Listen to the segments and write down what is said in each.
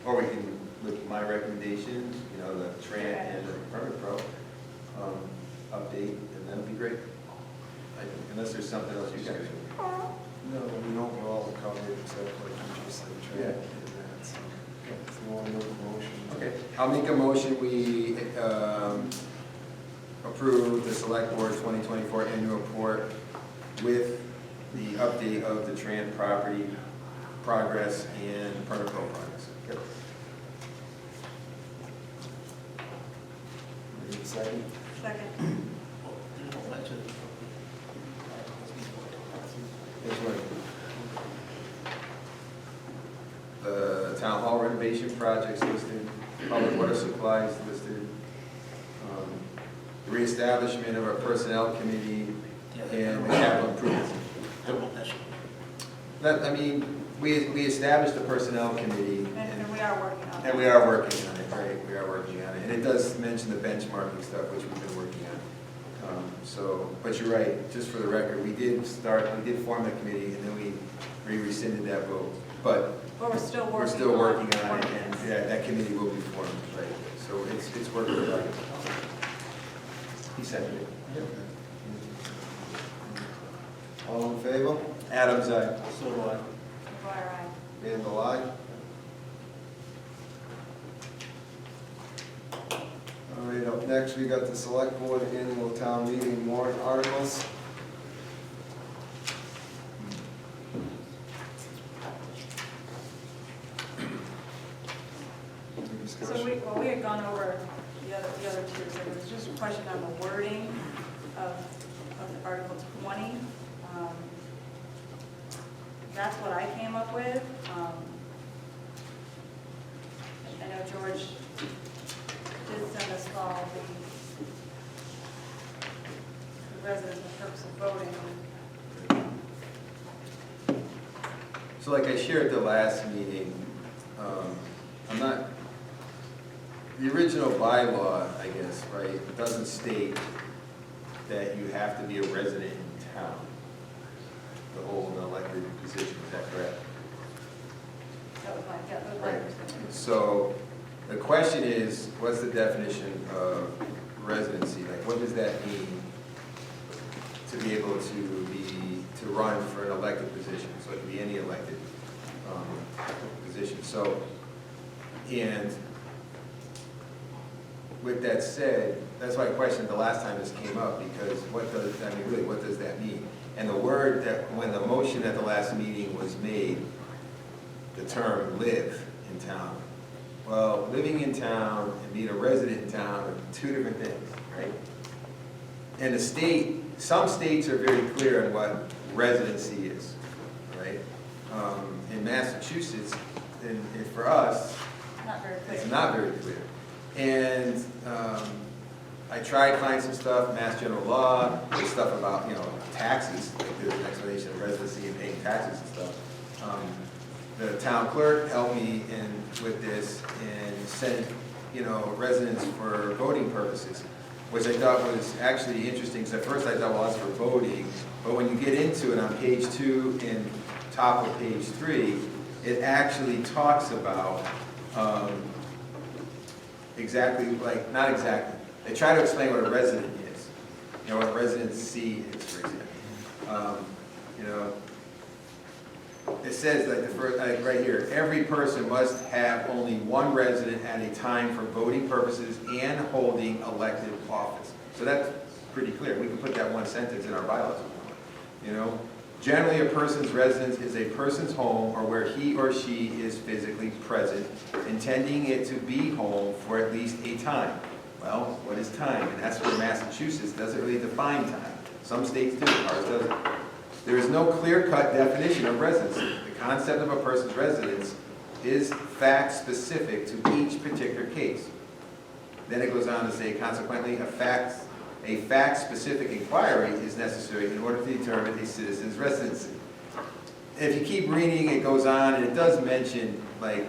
or we can look at my recommendations, you know, the Trant and the Permit Pro update, and that'd be great. Unless there's something else you guys want. No, we overall covered except like you just said, try Yeah. to do that, so. If you want to make a motion. Okay, I'll make a motion, we approve the Select Board 2024 annual report with the update of the Trant property progress and Permit Pro progress. Yep. Need a second? Second. This one. The town hall renovation projects listed, public water supplies listed, the reestablishment of our personnel committee, and the capital improvements. That, I mean, we established the personnel committee, And we are working on it. and we are working on it, right? We are working on it, and it does mention the benchmarking stuff, which we've been working on. So, but you're right, just for the record, we did form the committee, and then we rescinded that vote. But But we're still working on it. we're still working on it, and yeah, that committee will be formed, right? So it's working in progress. He seconded it. All in favor? Adam's aye. So do I. Fire eye. Vandal, aye. All right, up next, we got the Select Board Annual Town Meeting warrant articles. Any So discussion? we had gone over the other two, so there was just a question on the wording of Article 20. That's what I came up with. I know George did send us all the residents for purpose of voting. So like I shared at the last meeting, I'm not, the original bylaw, I guess, right, doesn't state that you have to be a resident in town to hold an elected position, is that correct? That was my Right. understanding. So the question is, what's the definition of residency? Like, what does that mean to be able to run for an elected position? So it can be any elected position. So, and with that said, that's why I questioned the last time this came up, because what does, I mean, really, what does that mean? And the word that, when the motion at the last meeting was made, the term live in town. Well, living in town and being a resident in town are two different things, right? And the state, some states are very clear on what residency is, right? In Massachusetts, and for us, Not very clear. it's not very clear. And I tried to find some stuff, Mass General Law, there's stuff about, you know, taxes, like there's an explanation of residency and paying taxes and stuff. The town clerk helped me with this and sent, you know, residents for voting purposes, which I thought was actually interesting, because at first I thought, well, that's for voting, but when you get into it on page 2 and top of page 3, it actually talks about exactly, like, not exactly, they try to explain what a resident is, you know, what residency is, for example. You know, it says, like, the first, like, right here, every person must have only one resident at a time for voting purposes and holding elected office. So that's pretty clear. We can put that one sentence in our bylaws if we want, you know. Generally, a person's residence is a person's home or where he or she is physically present, intending it to be home for at least a time. Well, what is time? And that's where Massachusetts doesn't really define time. Some states do, ours doesn't. There is no clear-cut definition of residency. The concept of a person's residence is fact-specific to each particular case. Then it goes on to say, consequently, a fact-specific inquiry is necessary in order to determine a citizen's residency. If you keep reading, it goes on, and it does mention, like,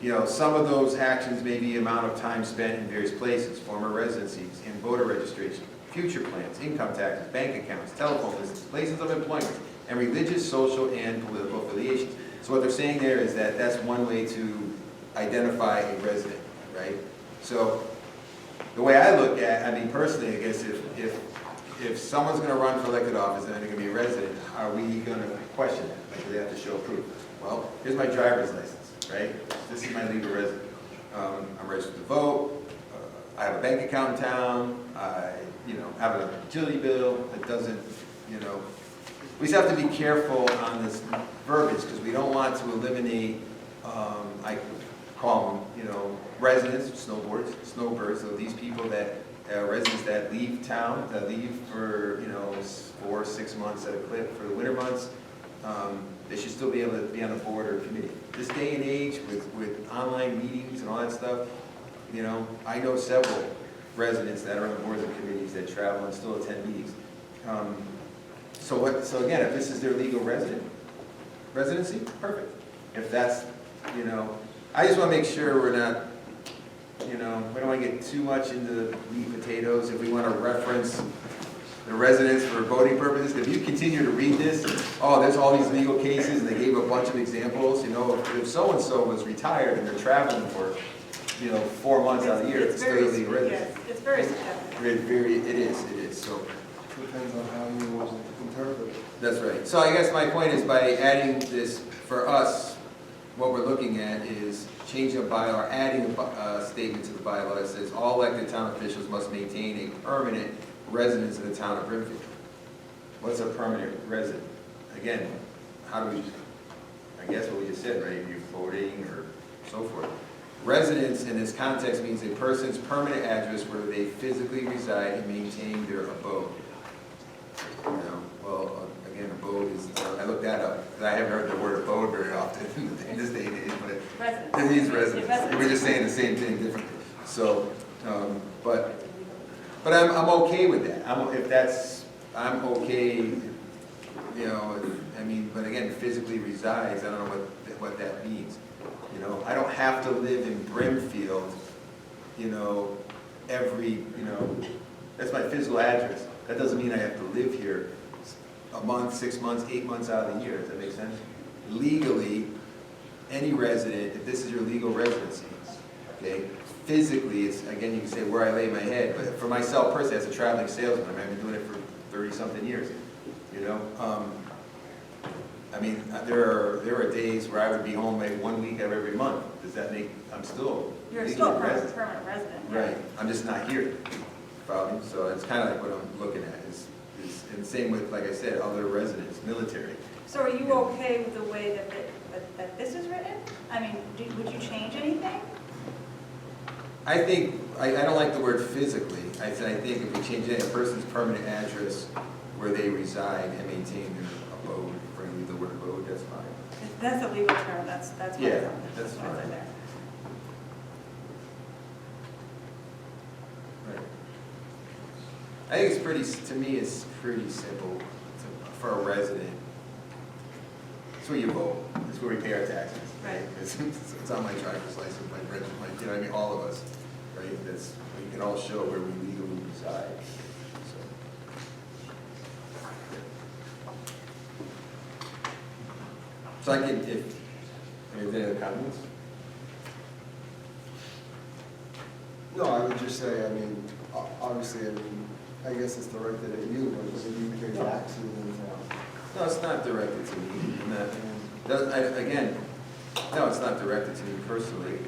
you know, some of those actions may be amount of time spent in various places, former residencies, in voter registration, future plans, income taxes, bank accounts, telephone lists, places of employment, and religious, social, and political affiliations. So what they're saying there is that that's one way to identify a resident, right? So the way I look at, I mean, personally, I guess if someone's gonna run for elected office and they're gonna be a resident, are we gonna question that? Like, do they have to show proof? Well, here's my driver's license, right? This is my legal resident. I'm registered to vote. I have a bank account in town. I, have a utility bill that doesn't, we just have to be careful on this verbiage because we don't want to eliminate, I call them, residents, snowbirds, so these people that, residents that leave town, that leave for, 4 or 6 months at a clip for the winter months, they should still be able to be on a board or a committee. This day and age with online meetings and all that stuff, I know several residents that are on the boards and committees that travel and still attend meetings. So again, if this is their legal residency, perfect. If that's, I just want to make sure we're not, we don't want to get too much into the meat and potatoes. If we want to reference the residents for voting purposes, if you continue to read this, there's all these legal cases, and they gave a bunch of examples, if so-and-so was retired and they're traveling for, 4 months out of the year, it's still a legal resident. Yes, it's very subjective. It is, so. Depends on how you interpret it. That's right. So I guess my point is by adding this, for us, what we're looking at is changing a bylaw, or adding a statement to the bylaw that says all elected town officials must maintain a permanent residence in the town of Brimfield. What's a permanent resident? Again, how do we, I guess what we just said, right? You're voting or so forth. Residence in this context means a person's permanent address where they physically reside and maintain their abode. Well, again, abode is, I looked that up, because I haven't heard the word abode very often in this day and age, but it means residence. We're just saying the same thing differently. So, but I'm okay with that. I'm okay, but again, physically resides, I don't know what that means. I don't have to live in Brimfield, that's my physical address. That doesn't mean I have to live here a month, 6 months, 8 months out of the year. Does that make sense? Legally, any resident, if this is your legal residency, okay, physically, it's, again, you can say where I lay my head, but for myself personally, as a traveling salesman, I've been doing it for 30-something years, there are days where I would be home like 1 week out of every month. Does that make, You're still a permanent resident. Yeah. Right, I'm just not here, probably, so it's kind of like what I'm looking at, and same with, like I said, other residents, military. So are you okay with the way that this is written? I mean, would you change anything? I think, I don't like the word physically. I think if we change it, a person's permanent address where they reside and maintain their abode, bring the word abode, that's fine. That's a legal term, that's what Yeah, it's that's fine. there. Right. I think it's to me, it's pretty simple for a resident. It's where you vote, it's where we pay our taxes. Right. It's on my driver's license, all of us, right? We can all show where we legally reside. So I can, if any other comments? No, I would just say, obviously, I guess it's directed at you, but when you pay taxes in town. No, it's not directed to me. No, it's not directed to me personally.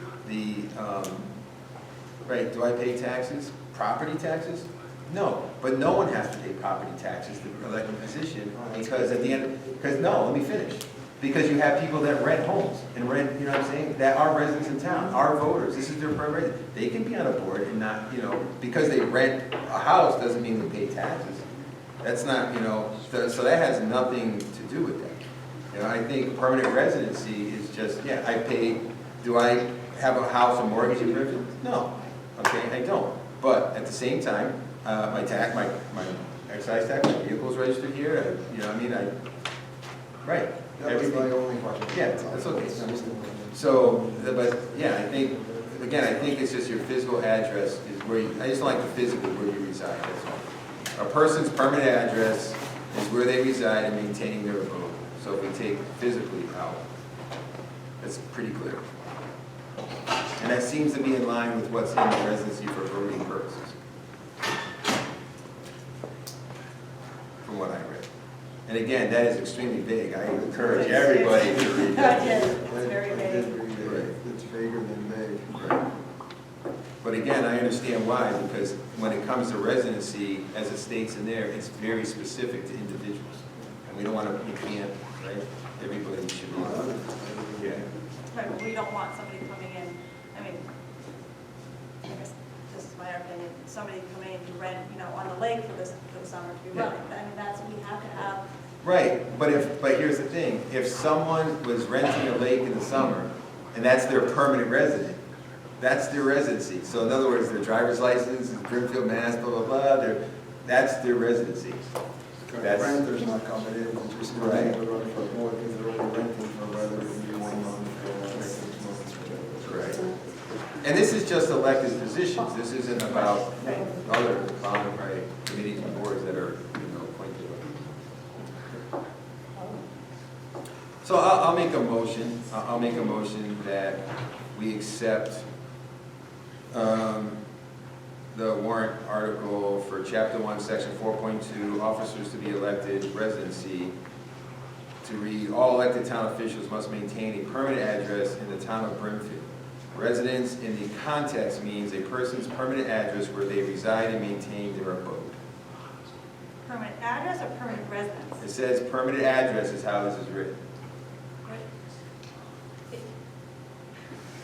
Right, do I pay taxes? Property taxes? No, but no one has to pay property taxes to elect a position because at the end, let me finish. Because you have people that rent homes and rent, that are residents in town, are voters, this is their primary residence. They can be on a board and not, because they rent a house doesn't mean they pay taxes. That's not, so that has nothing to do with that. I think permanent residency is just, I pay, do I have a house or mortgage in Brimfield? No, okay, I don't. But at the same time, my excise tax, my vehicle's registered here, right. That was my only question. Yeah, that's okay. So, but I think it's just your physical address is where I just don't like the physical where you reside, that's all. A person's permanent address is where they reside and maintaining their abode. So if we take physically out, That's pretty clear. And that seems to be in line with what's in the residency for voting purposes, from what I read. And again, that is extremely vague. I encourage everybody to read that. It's very I vague. did read it. It's vaguer than vague. Right. But again, I understand why, because when it comes to residency, as it states in there, it's very specific to individuals. And we don't want to, you can't, right? Everybody should be. Yeah. Right, but we don't want somebody coming in, I mean, I guess this is my opinion, somebody coming in to rent, on the lake for the summer to be Yeah. running. I mean, we have to have, Right, but here's the thing, if someone was renting a lake in the summer, and that's their permanent resident, that's their residency. So in other words, their driver's license is Brimfield, Mass, blah, blah, blah, that's their residency. That's- Renters not coming in, they're just Right. coming in to run for more because they're only renting for whether it be 1 month or 6 months. Right. And this is just elected positions, this isn't about other bond, right, committees and boards that are, appointed. So I'll make a motion, I'll make a motion that we accept the warrant article for Chapter 1, Section 4.2, officers to be elected, residency, to read, all elected town officials must maintain a permanent address in the town of Brimfield. Residence in the context means a person's permanent address where they reside and maintain their abode. permanent address or permanent residence? It says permanent address is how this is written.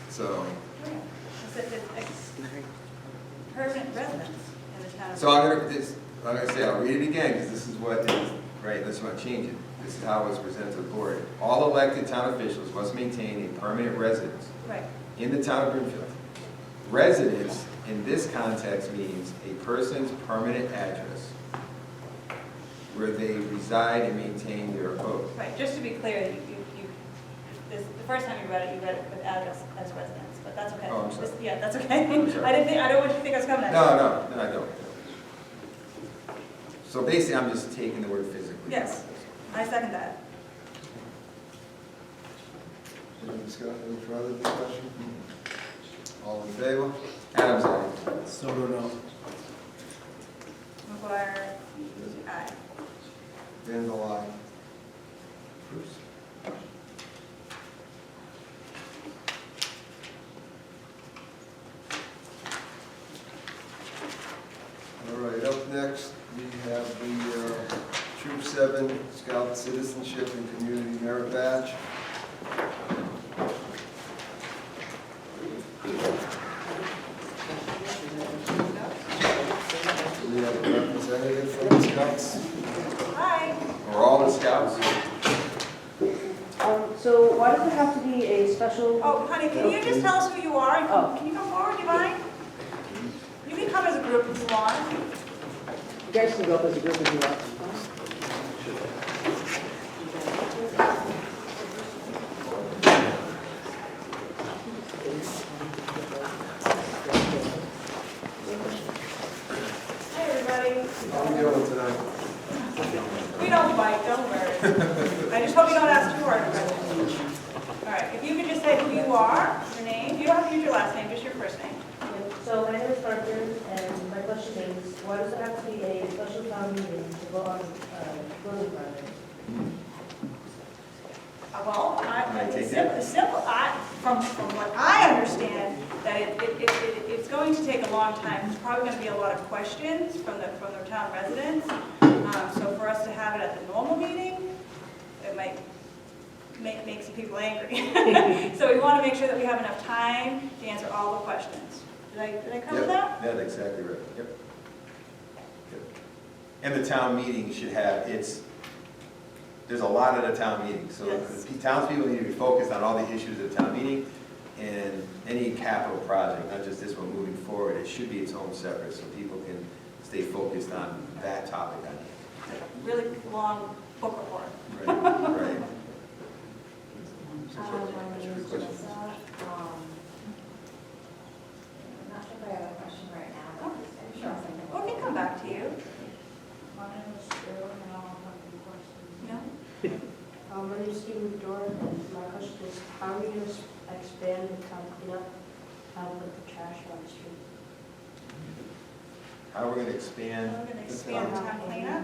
So, It's permanent residence in the town of. so I'm gonna say, I'll read it again, because this is what is, right, let's not change it. This is how it was presented to the board. All elected town officials must maintain a permanent residence Right, in the town of Brimfield. Residence in this context means a person's permanent address where they reside and maintain their abode. right, just to be clear, the first time you read it with address as residence, but that's okay. Oh, I'm sorry. Yeah, that's okay. I'm sorry. I don't want you to think I was coming at you. No, I don't. So basically, I'm just taking the word physically. Yes, I second that. Any further discussion? All in favor? Adam's aye. So do no. McGuire, aye. Randall, aye. Bruce? All right, up next, we have the Troop 7 Scout Citizenship and Community Merit Badge. Do we have a representative from the Scouts? Hi. Or all the scouts? So why does it have to be a special? Oh, honey, can you just tell us who you are? And Oh. Can you come forward, do you mind? You can come as a group if you want. You guys can go up as a group if you want. Hey, everybody. How are we doing tonight? We don't bite, don't worry. I just hope you don't ask too hard of questions. All right, if you could just say who you are, your name, you don't have to use your last name, just your first name. So my name is Parker, and my question is, why does it have to be a special town meeting to vote on building permit? Well, take the simple, from what I understand, that it's going to take a long time. There's probably going to be a lot of questions from the town residents. So for us to have it at the normal meeting, it might make some people angry. So we want to make sure that we have enough time to answer all the questions. Did I cover that? That's exactly right. Yep. And the town meeting should have there's a lot at a town meeting, so Yes. the townspeople need to be focused on all the issues at a town meeting, and any capital project, not just this one moving forward, it should be its own separate, so people can stay focused on that topic on It's a really long book report. it. Right, right. My name is Melissa. I'm not sure if I have a question right now, but I'm sure I'll think of Well, we can come back to you. My name is Stu, and I'll have any questions. No? My name is Stephen Dorn, and my question is, how are we gonna expand the town cleanup? How we put the trash on the street? How we're gonna expand, We're gonna expand the town cleanup.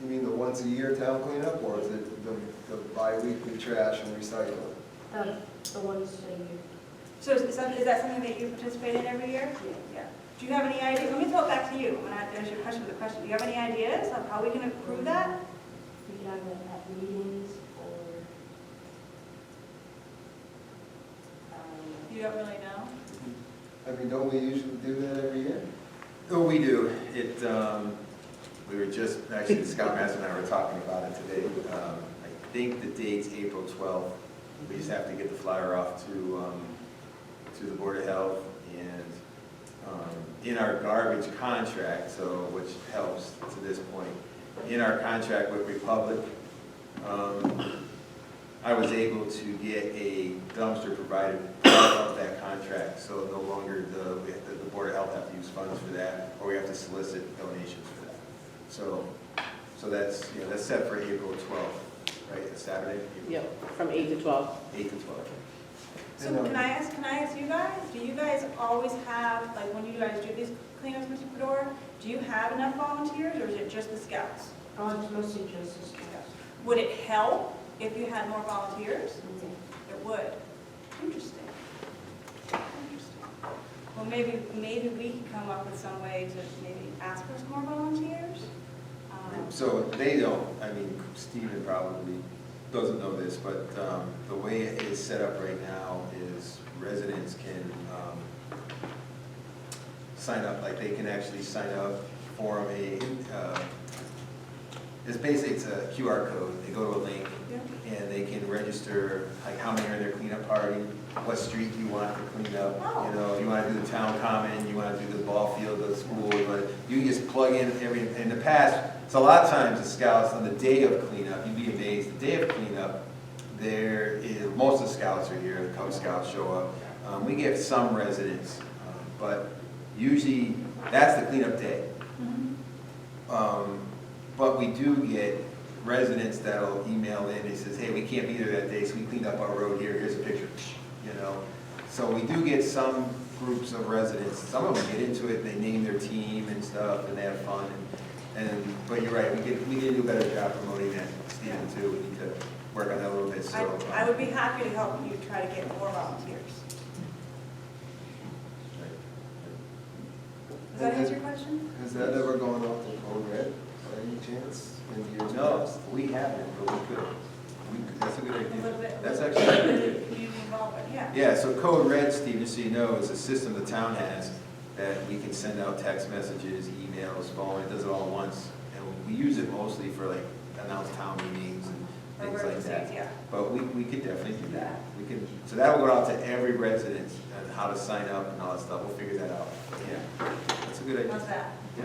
You mean the once a year town cleanup, or is it the bi-weekly trash and recycling? The ones that you, So is that something that you participate in every year? Yeah. Do you have any ideas? Let me throw it back to you. When I finish your question with a question, do you have any ideas of how we can improve that? we can have it at meetings or, You don't really know? I mean, don't we usually do that every year? oh, we do, it, we were just, actually, the Scoutmaster and I were talking about it today. I think the date's April 12th. We just have to get the flyer off to the Board of Health, and in our garbage contract, so, which helps to this point, in our contract with Republic, I was able to get a dumpster provided part of that contract, so no longer the Board of Health have to use funds for that, or we have to solicit donations for that. So that's, that's set for April 12th, right, it's Saturday? Yep, from 8 to 12. 8 to 12. So And, can I ask you guys, do you guys always have, like when you guys do these cleanups, Mr. Fedora, do you have enough volunteers or is it just the scouts? it's mostly just the scouts. Would it help if you had more volunteers? It would. Interesting. Interesting. Well, maybe we can come up with some way to maybe ask for some more volunteers. So they don't, I mean, Stephen probably doesn't know this, but the way it is set up right now is residents can sign up, like they can actually sign up, form it's basically, it's a QR code. They go to a link Yeah. and they can register, like how many are in their cleanup party, what street you want to clean up. Oh. You know, you want to do the town common, you want to do the ball field, the school, you can just plug in in the past, so a lot of times the scouts on the day of cleanup, you'd be amazed, the day of cleanup, most of the scouts are here, the Cub Scouts show up. We get some residents, but usually that's the cleanup day. But we do get residents that'll email in, and says, hey, we can't be there that day, so we cleaned up our road here, here's a picture, you know. So we do get some groups of residents, some of them get into it, they name their team and stuff, and they have fun. But you're right, we need to do a better job promoting that, Stephen, too. We need to work on that a little bit, so. I would be happy to help you try to get more volunteers. Does that answer your question? Has that ever gone off the code red by any chance in years No, past? we haven't, but we could. That's a good A little idea. bit. That's a actually. little bit of community involvement, yeah. Yeah, so Code Red, Steve, just so you know, is a system the town has that we can send out text messages, emails, phone, it does it all at once. And we use it mostly for like announce town meetings and things like that. Emergencies, yeah. But we could definitely do that. We could, so that will go out to every resident and how to sign up and all that stuff. We'll figure that out. Yeah, that's a good idea. How's that? Yeah.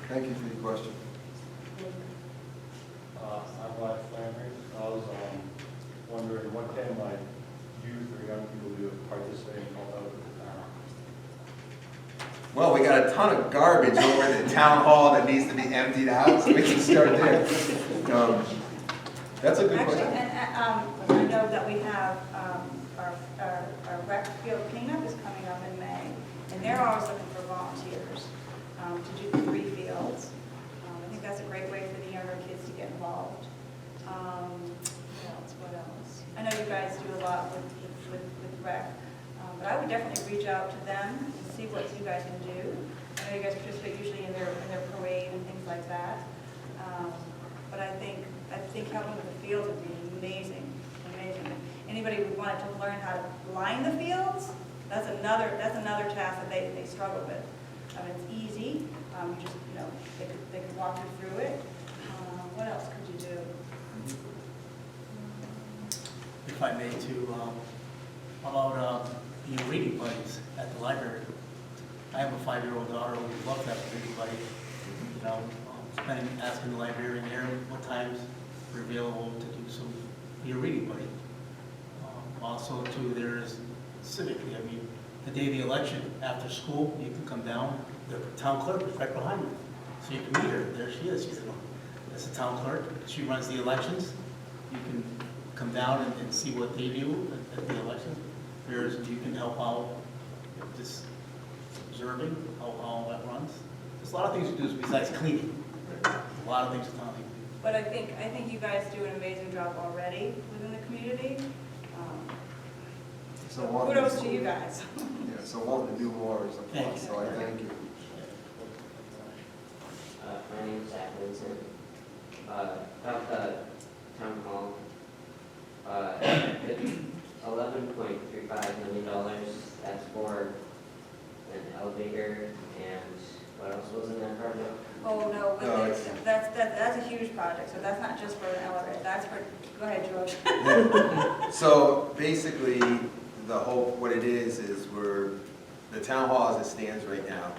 Thank you for your question. I'm Rod Flannery. I was wondering, what can like youth or young people do to participate and help out with the town? Well, we got a ton of garbage over at the town hall that needs to be emptied out, so we can start there. That's a good Actually, question. I know that we have, our rec field cleanup is coming up in May, and they're always looking for volunteers to do the 3 fields. I think that's a great way for the younger kids to get involved. What else? I know you guys do a lot with rec, but I would definitely reach out to them and see what you guys can do. I know you guys participate usually in their parade and things like that. But I think helping with the fields would be amazing. Anybody who wanted to learn how to line the fields, that's another task that they struggle with. It's easy, they could walk you through it. What else could you do? If I may, about being reading buddies at the library. I have a 5-year-old daughter who loves that reading buddy. Asking the librarian there what times are available to do be a reading buddy. Also, too, there is civically. The day of the election, after school, you can come down. The town clerk is right behind you, so you can meet her. There she is. She's the town clerk. She runs the elections. You can come down and see what they do at the election. There's, you can help out just observing how all that runs. There's a lot of things to do besides cleaning. A lot of things the town can do. But I think you guys do an amazing job already within the community. So wanting Kudos to you guys. Yeah, so wanting to do more is a plus, so I thank you. My name's Zach Vincent. About the town hall, it's $11.35 million. That's for an elevator and what else was in that project? Oh, no, No, but that's a huge project, so that's not just for an elevator, that's for, go ahead, George. So basically, what it is the town hall as it stands right now,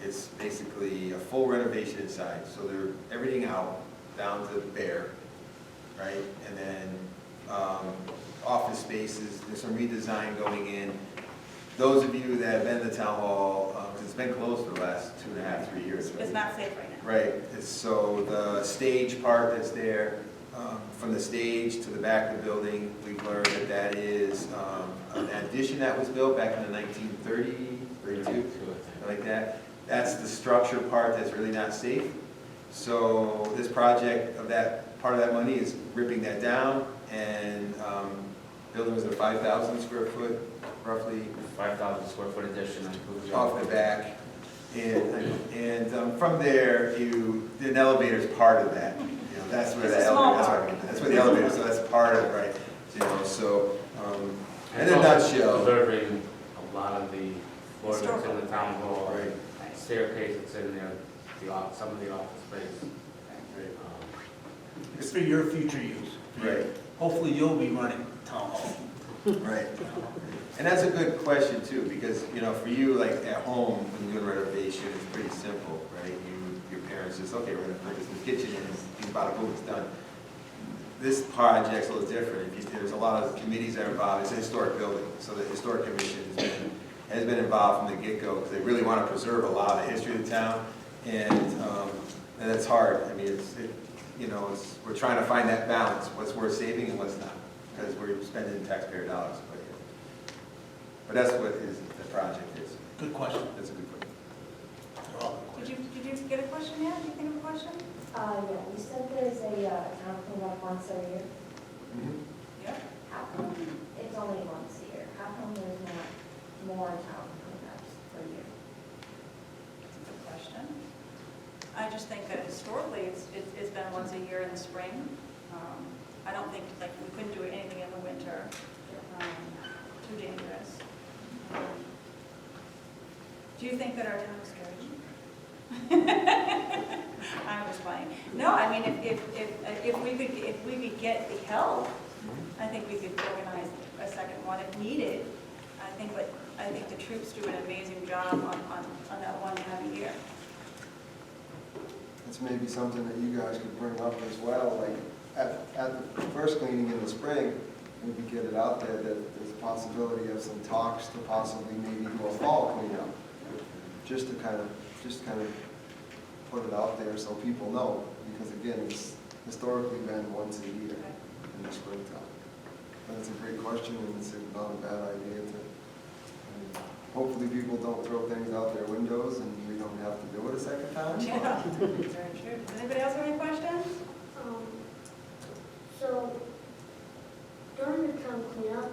it's basically a full renovation inside. So they're everything out, down to bare, right? And then office spaces, there's some redesign going in. Those of you that have been to the town hall, 'cause it's been closed for the last 2.5, 3 years. It's not safe right now. Right, so the stage part that's there, from the stage to the back of the building, we've learned that is an addition that was built back in the 1930, 32, like that. That's the structure part that's really not safe. So this project of that, part of that money is ripping that down and building was a 5,000 square foot, roughly, 5,000 square foot addition includes. off the back. And from there, the elevator's part of that. You know, that's where It's the a small elevator, part. that's where the elevator, so that's part of, right? You know, so, in a nutshell, Preserving a lot of the floor that's in the Historical. town hall, right, staircase that's in there, some of the office space. It's for your future use. right, Hopefully you'll be running town hall. right. And that's a good question too, because, you know, for you, like at home, when you're doing renovation, it's pretty simple, right? Your parents just, okay, we're gonna put this in the kitchen and bada boom, it's done. This project's a little different. There's a lot of committees that are involved. It's a historic building, so the historic commission has been involved from the get-go because they really want to preserve a lot of the history of the town, and it's hard. I mean, we're trying to find that balance, what's worth saving and what's not, because we're spending taxpayer dollars. But that's what the project is. Good question. That's a good question. They're all good Did questions. you get a question yet? Did you think of a question? Yeah, you said there's a town cleanup once a year. Yep. How come it's only once a year? How come there's not more town cleanups per year? That's a good question. I just think that historically, it's been once a year in the spring. I don't think, like, we couldn't do anything in the winter. Too dangerous. Do you think that our town is dirty? I was playing. No, I mean, if we could get the help, I think we could organize a second one if needed. I think the troops do an amazing job on that one time a year. It's maybe something that you guys could bring up as well, like at the first cleaning in the spring, maybe get it out there that there's a possibility of some talks to possibly maybe do a fall cleanup. Just to kind of put it out there so people know, because again, it's historically been once a year in the springtime. But it's a great question and it's not a bad idea to, hopefully people don't throw things out their windows and we don't have to do it a second time. Yeah, very true. Does anybody else have any questions? So during the town cleanup,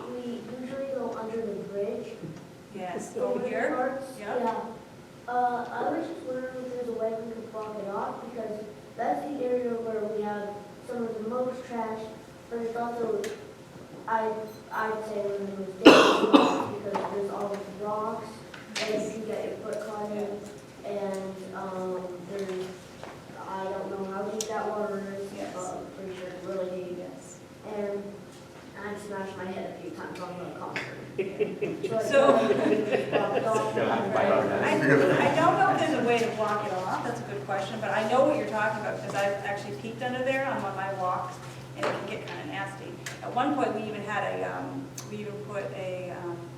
we usually go under the bridge. Yes, The over winter here. parts. Yep. Yeah. I was just wondering if there's a way we could block it off, because that's the area where we have some of the most trash, but it's also, I'd say one of the most dangerous spots, because there's all the rocks, and you can get your foot caught in, and, there's, I don't know how deep that water is, Yes. but I'm pretty sure it's really deep. Yes. And I've smashed my head a few times on the concrete. So- I I don't know if there's a way to block it off, that's a good question, but I know what you're talking about, because I've actually peeked under there on one of my walks, and it can get kind of nasty. At one point, we even put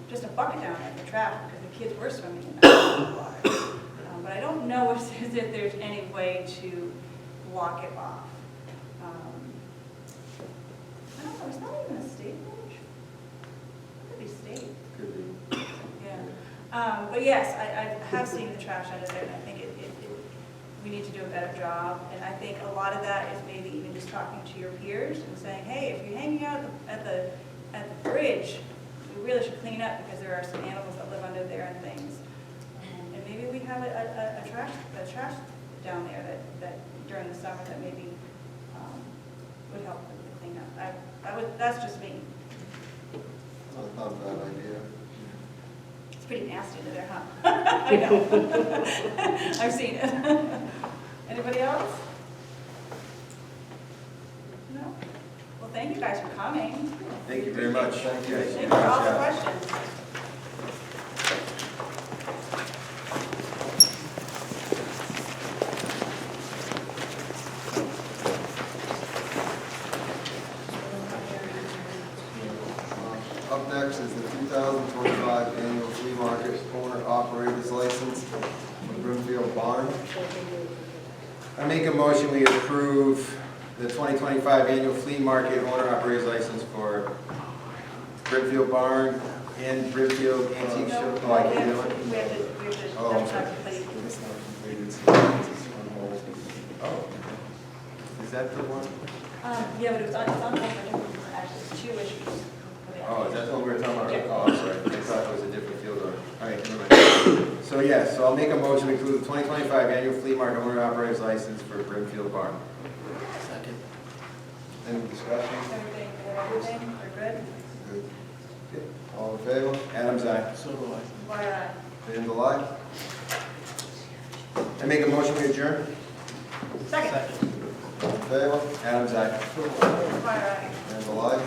just a bucket down there for trash, because the kids were swimming in that water. But I don't know if there's any way to block it off. is that even a state bridge? It could be state. Could be. Yeah. But yes, I have seen the trash under there, and I think we need to do a better job. And I think a lot of that is maybe even just talking to your peers and saying, hey, if you're hanging out at the bridge, we really should clean up because there are some animals that live under there and things. And maybe we have a trash down there that during the summer that maybe would help with the cleanup. That's just me. Not a bad idea. It's pretty nasty under there, huh? I know. I've seen it. Anybody else? No? Well, thank you guys for coming. Thank you very much. Thank you. Thank you for all the questions. Up next is the 2025 annual flea market owner operator's license for Brimfield Barn. I make a motion, we approve the 2025 annual flea market owner operator's license for Brimfield Barn and Brimfield Antique Show. Oh, I can't do it? We have to, Oh, I'm that's sorry. not complete. It's not completed, so it's on hold. Oh. Is that the one? Yeah, but it's on hold for actually it's 2 issues. Oh, is that what we were talking about? Yeah. Oh, I'm sorry. I thought it was a different field order. All right, never mind. So yes, so I'll make a motion, we approve the 2025 annual flea market owner operator's license for Brimfield Barn. Second. Any discussion? Everything, we're good? Good. Okay. All in favor? Adam's aye. So do I. Why, Randall, aye? I make a motion, we adjourn. second. All in favor? Adam's aye. Why, Randall, aye?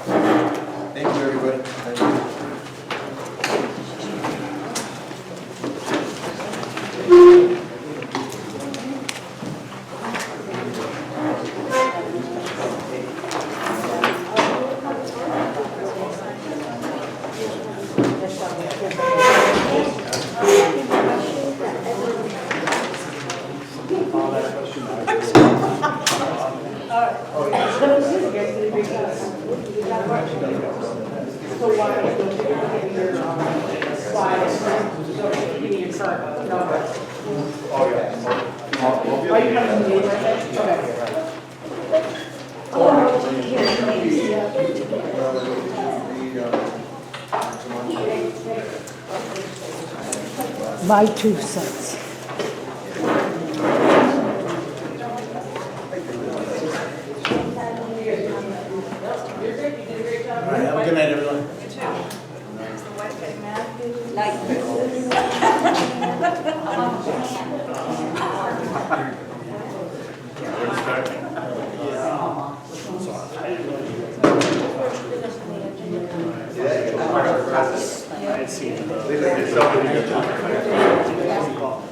Thank you, everybody. Thank you. So why don't you give me your slides, give me your current number? Oh, yeah. Are you coming to me right there? Okay. My 2 cents. All right, have a good night, everyone. you too. Is the wife getting mad?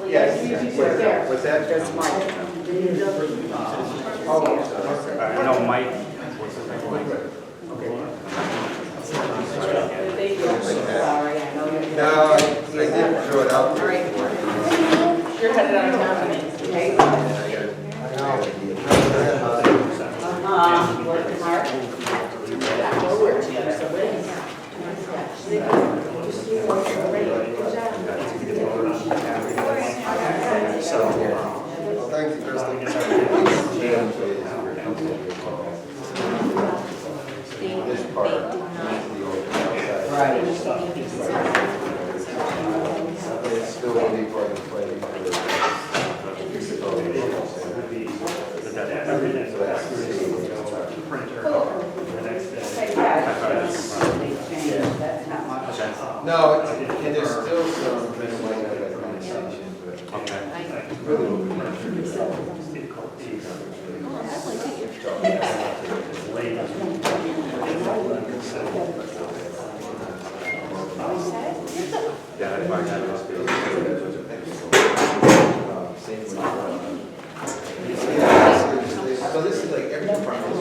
Yes. What's that? That's Mike. Oh, no, Mike. What's his name? No, I didn't throw it out there. You're headed out of town, okay? Working hard? Yeah, we'll work together. Well, thank you, Kristen. This part is the old outside. Right. It's still will be part of the play. No, and there's still some, conversation, but. Yeah, I find that must be. So this is like every department.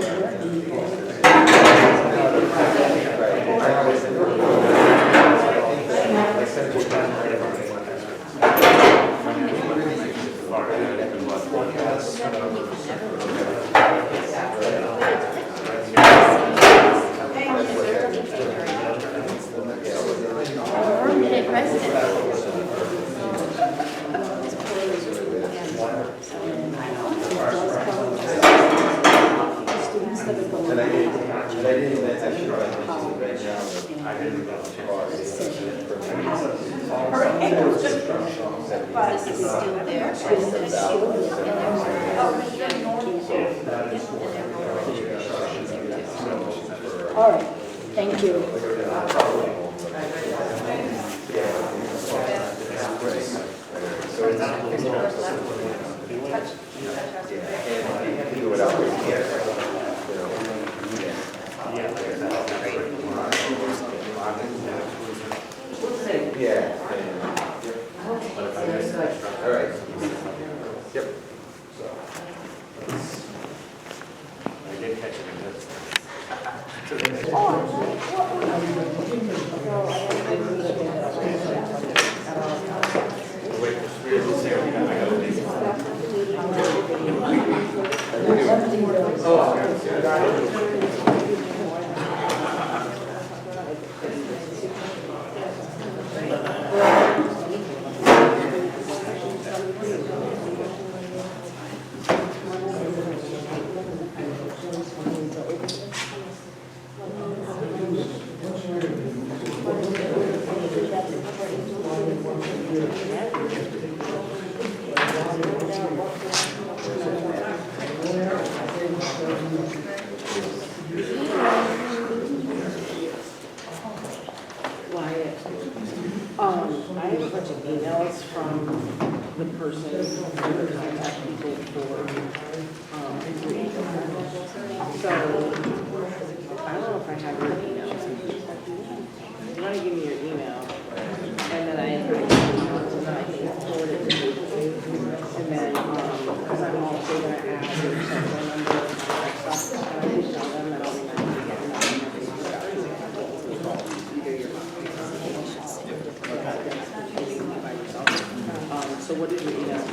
that's actually right. I didn't know. All right, thank you. Yeah. All right. Yep. I did catch it in this. I have a bunch of emails from the person who contacted people for, so, I don't know if I have your email. You want to give me your email, and then I can forward it to you. And then, because I'm also going to add your cell phone number and stuff, and I can tell them that I'll be nice to get another so what is your email?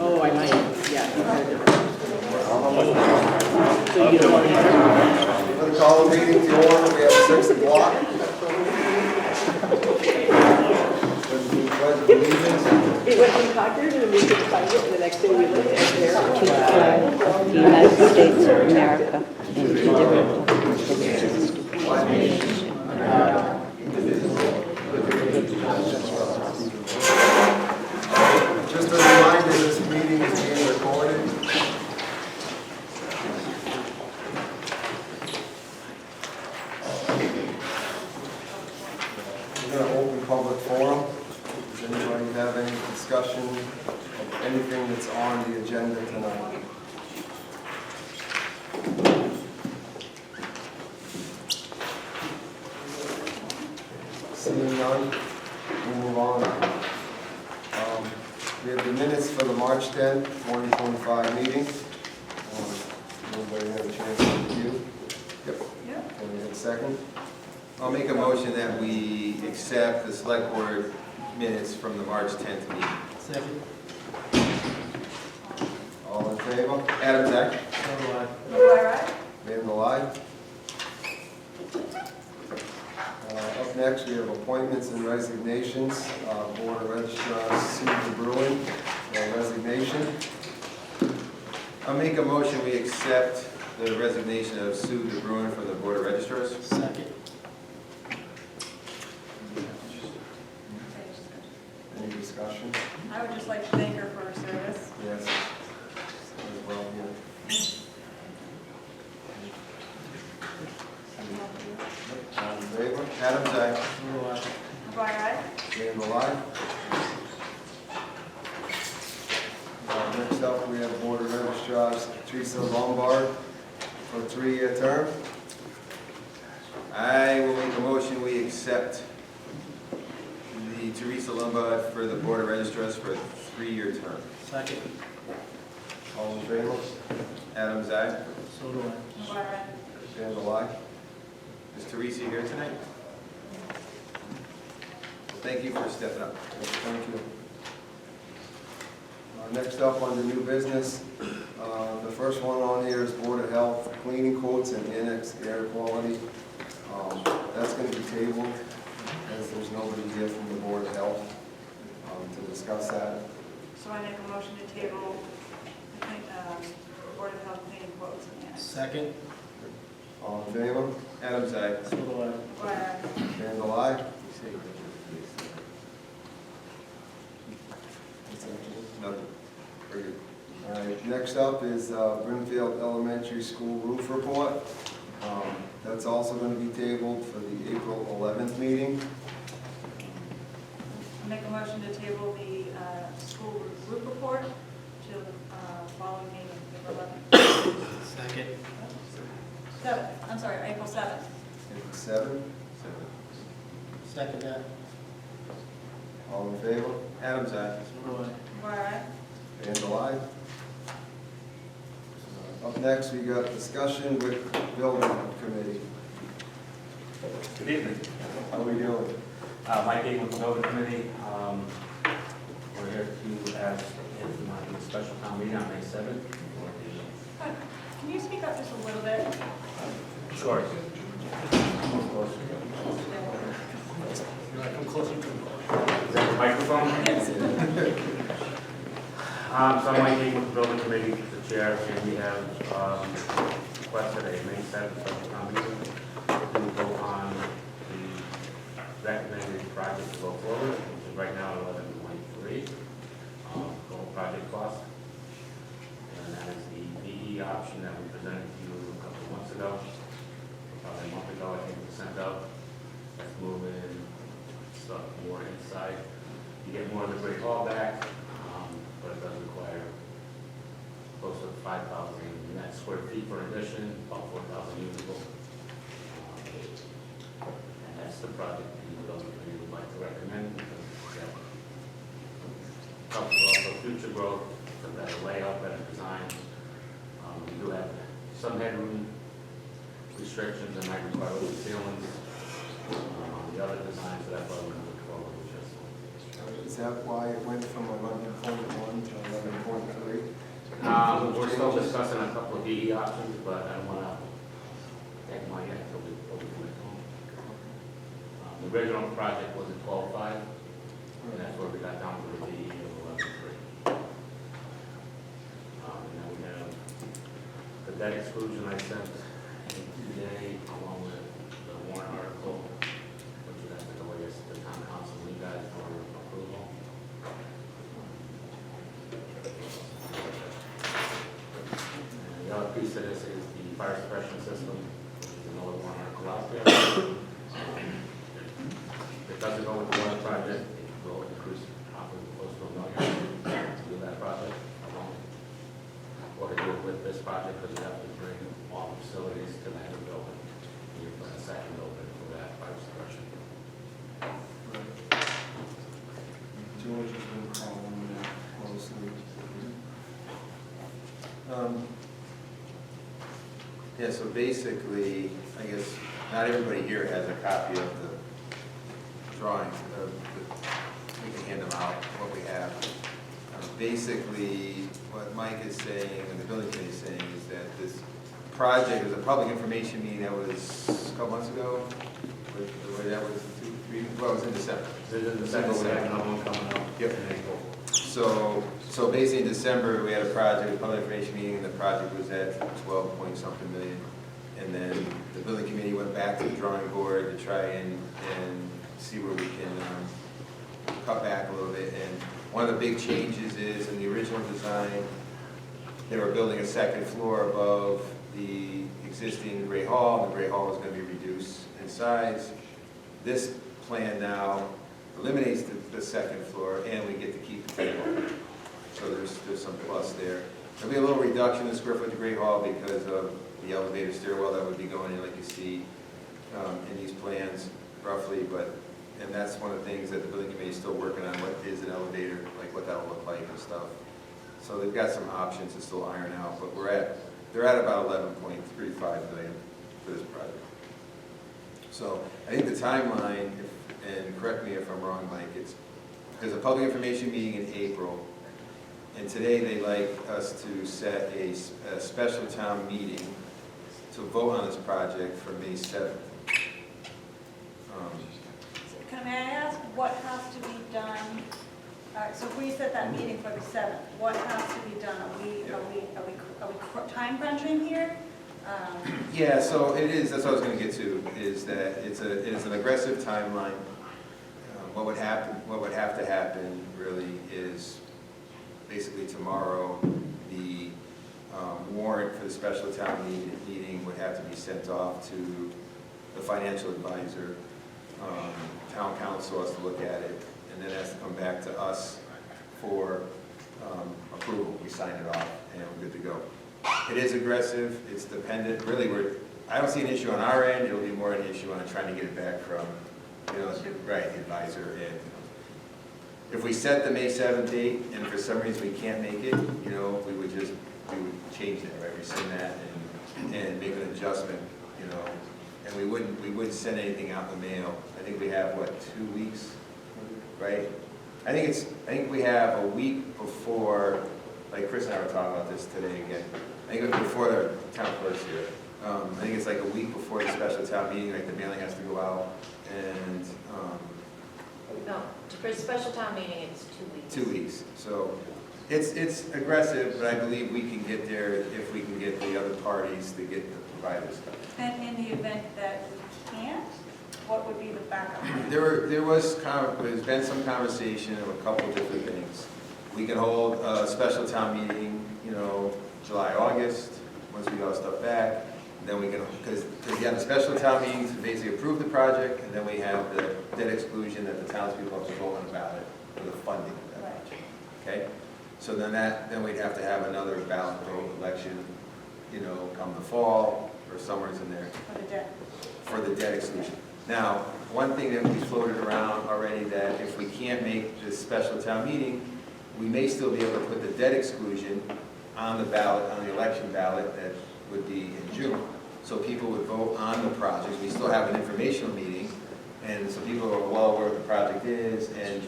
Oh, I might, yeah. So you don't want to I'm going to call the meeting to order. We have 6 o'clock. It went from Concord and we could find it, and the next day we looked at there. The United States of America and to the Just a reminder, this meeting is being recorded. We're going to open public forum. Does anybody have any discussion of anything that's on the agenda tonight? Seeing none, we'll move on. We have the minutes for the March 10th, 2025 meeting. Everybody have a chance to review? Yep. Can we have a second? I'll make a motion that we accept the select board minutes from the March 10th meeting. Second. All in favor? Adam's act. O'Hara? Randall, aye. Up next, we have appointments and resignations. Board of Registrars, Sue DeBruin, resignation. I'll make a motion we accept the resignation of Sue DeBruin from the Board of Registrars. Second. Any discussion? I would just like to thank her for her service. Yes. As well, yeah. All in favor? Adam's act. O'Hara? Randall, aye. Next up, we have Board of Registrars, Teresa Lombard, for a 3-year term. I will make a motion we accept the Teresa Lombard for the Board of Registrars for a 3-year term. Second. All in favor? Adam's act. So do I. O'Hara? Randall, aye. Is Teresa here tonight? Thank you for stepping up. Thank you. Next up, under new business, the first one on here is Board of Health, cleaning quotes and annex air quality. That's going to be tabled, as there's nobody here from the Board of Health to discuss that. So I make a motion to table, I think, Board of Health cleaning quotes and annex. Second. All in favor? Adam's eye. So do I. Where, Randall, aye. Nothing. Very good. All right, next up is Brimfield Elementary School roof report. That's also going to be tabled for the April 11th meeting. I make a motion to table the school roof report to the following meeting, April 11th. Second. 7th, I'm sorry, April 7th. April 7th. Second that. All in favor? Adam's eye. So do I. Where, Randall, aye. Up next, we got discussion with building committee. Good evening. How we doing? Mike Gay with the Building Committee. We're here to ask if we want to do a special town meeting on May 7th. can you speak up just a little bit? Sure. You want to come closer to the Is that the microphone? So I'm Mike Gay with the Building Committee, the chair, and we have requested a May 7th special town meeting to vote on the recommended project to go forward, which is right now 11.3, total project cost. And that is the VE option that we presented to you a couple of months ago, probably a month ago, I think it was sent out. That's moving stuff more inside. You get more of the Great Hall back, but it does require close to 5,000 net square feet for addition, about 4,000 usable. And that's the project the building committee would like to recommend, because that helps with also future growth, for better layout, better design. We do have some headroom restrictions and might require open ceilings on the other designs, so that's why we're moving forward with this. Is that why it went from 11.1 to 11.3? We're still discussing a couple of DE options, but I don't want to take my yet until we do it. The original project was at 12.5, and that's where we got down to the DE of 11.3. And then we have the debt exclusion I sent today, along with the warrant article, which would have to go, I guess, to the town council and you guys for approval. And the other piece of this is the fire suppression system, which is another warrant article out there. If it doesn't go with the water project, it will increase probably close to $1 million to do that project alone. Or to do it with this project, because you have to bring all the facilities to the head of the building. And you put a second building for that fire suppression. George has been following that closely. Yeah, so basically, I guess, not everybody here has a copy of the drawings. We can hand them out, what we have. Basically, what Mike is saying, and the building committee is saying, is that this project is a public information meeting that was a couple months ago. That was well, it was in December. This is the second one, we have another one coming up. Yep. In April. So basically in December, we had a project, a public information meeting, and the project was at 12 point something million. And then the building committee went back to the drawing board to try and see where we can cut back a little bit. And one of the big changes is in the original design, they were building a second floor above the existing Great Hall, and the Great Hall was going to be reduced in size. This plan now eliminates the second floor, and we get to keep the table. So there's some plus there. There'll be a little reduction in square foot to Great Hall because of the elevator stairwell that would be going in, like you see in these plans roughly. And that's one of the things that the building committee is still working on. What is an elevator, like what that'll look like and stuff. So they've got some options to still iron out, but they're at about 11.35 million for this project. So I think the timeline, and correct me if I'm wrong, Mike, there's a public information meeting in April, And today they'd like us to set a special town meeting to vote on this project for May 7th. May I ask what has to be done? So if we set that meeting for the 7th, what has to be done? Are we time crunching here? Yeah, so it is, that's what I was gonna get to, is that it is an aggressive timeline. What would have to happen really is basically tomorrow, the warrant for the special town meeting would have to be sent off to the financial advisor. Town council has to look at it, and then it has to come back to us for approval. We sign it off, and we're good to go. It is aggressive, it's dependent, really, I don't see an issue on our end, it'll be more an issue on trying to get it back from, the advisor. And if we set the May 7th date, and for some reason we can't make it, we would change that, right? Rescind that and make an adjustment, and we wouldn't send anything out in the mail. I think we have, 2 weeks, right? I think we have a week before, like Chris and I were talking about this today again. I think it was before the town clerk's here. I think it's like a week before the special town meeting, like the mailing has to go out, and, No, for a special town meeting, it's 2 weeks. 2 weeks. So it's aggressive, but I believe we can get there if we can get the other parties to get the providers. And in the event that we can't, what would be the backup? There's been some conversation of a couple of different things. We can hold a special town meeting, July, August, once we got our stuff back. Then we can, because you have the special town meetings to basically approve the project, and then we have the debt exclusion that the townspeople have to vote on about it for the funding of that project. Okay? So then we'd have to have another ballot vote election, come the fall, or somewhere in there. For the debt. For the debt exclusion. Now, one thing that we floated around already, that if we can't make this special town meeting, we may still be able to put the debt exclusion on the ballot, on the election ballot, that would be in June. So people would vote on the project. We still have an informational meeting, and so people are well aware what the project is, and